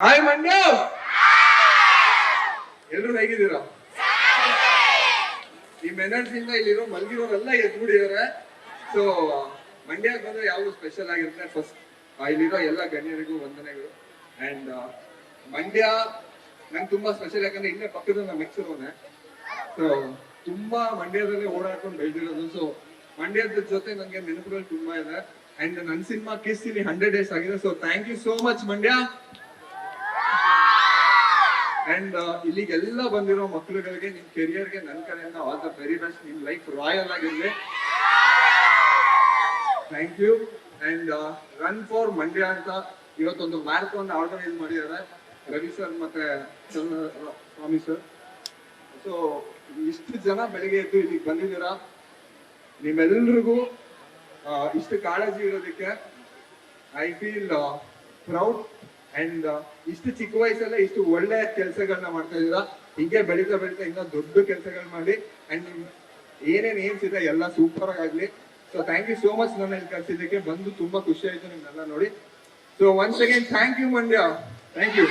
Hi Mandya, ಎಲ್ರು ಹೇಗಿದ್ದೀರಾ? ನಿಮ್ ಎನರ್ಜಿಯಿಂದ ಇಲ್ಲಿರೋ ಮಲ್ಗಿರೋರೆಲ್ಲ ಎದ್ಬಿಟ್ಟಿದ್ದಾರೆ. ಸೊ ಮಂಡ್ಯಕ್ಕೆ ಬಂದ್ರೆ ಯಾವುದು ಸ್ಪೆಷಲ್ ಆಗಿರುತ್ತೆ. ಫಸ್ಟ್ ಇಲ್ಲಿರೋ ಎಲ್ಲ ಗಣ್ಯರಿಗೂ ವಂದನೆಗಳು. ಅಂಡ್ ಮಂಡ್ಯ ನಂಗೆ ತುಂಬಾ ಸ್ಪೆಷಲ್, ಯಾಕಂದ್ರೆ ಇಲ್ಲೇ ಪಕ್ಕದ ನಮ್ಮ ಮೆಕ್ಸಿರೋನೆ. ಸೊ ತುಂಬಾ ಮಂಡ್ಯದಲ್ಲೇ ಓಡಾಡ್ಕೊಂಡು ಬೆಳೆದಿರೋದು. ಸೊ ಮಂಡ್ಯದ ಜೊತೆ ನಂಗೆ ನೆನಪುಗಳು ತುಂಬಾ ಇದೆ. ಅಂಡ್ ನನ್ನ ಸಿನಿಮಾ ಕಿಸ್ ಇಲ್ಲಿ 100 days ಆಗಿದೆ. So thank you so much Mandya. And ಇಲ್ಲಿಗೆಲ್ಲ ಬಂದಿರೋ ಮಕ್ಕಳುಗಳಿಗೆ ನಿಮ್ ಕೆರಿಯರ್ಗೆ ನನ್ನ ಕಡೆಯಿಂದ ಆಲ್ ದ ವೆರಿ ಬೆಸ್ಟ್. ನಿಮ್ ಲೈಫ್ ರಾಯಲ್ ಆಗಿರ್ಲಿ. Thank you. And run for Mandya ಅಂತ ಇವತ್ತೊಂದು ಮ್ಯಾರಥಾನ್ ಆರ್ಗನೈಸ್ ಮಾಡಿದ್ದಾರೆ ರವಿ ಸರ್ ಮತ್ತೆ ಸ್ವಾಮಿ ಸರ್. ಸೊ ಇಷ್ಟು ಜನ ಬೆಳಿಗ್ಗೆ ಎದ್ದು ಇಲ್ಲಿಗೆ ಬಂದಿದ್ದೀರಾ. ನಿಮ್ಮೆಲ್ರಿಗೂ ಇಷ್ಟು ಕಾಳಜಿ ಇರೋದಕ್ಕೆ ಐ ಫೀಲ್ ಪ್ರೌಡ್. ಅಂಡ್ ಇಷ್ಟು ಚಿಕ್ಕ ವಯಸ್ಸಲ್ಲೇ ಇಷ್ಟು ಒಳ್ಳೆ ಕೆಲಸಗಳನ್ನ ಮಾಡ್ತಾ ಇದ್ದೀರಾ. ಹೀಗೆ ಬೆಳೀತಾ ಬೆಳೀತಾ ಇನ್ನೂ ದೊಡ್ಡ ಕೆಲಸಗಳು ಮಾಡಿ ಅಂಡ್ ಏನೇನ್ ಏನ್ಸ್ ಇದೆ ಎಲ್ಲ ಸೂಪರ್ ಆಗ್ಲಿ. So thank you so much. ನನ್ನ ಇಲ್ಲಿ ಕರ್ಸಿದ್ದಕ್ಕೆ ಬಂದು ತುಂಬಾ ಖುಷಿ ಆಯ್ತು ನಿಮ್ನೆಲ್ಲ ನೋಡಿ. So once again thank you Mandya. Thank you.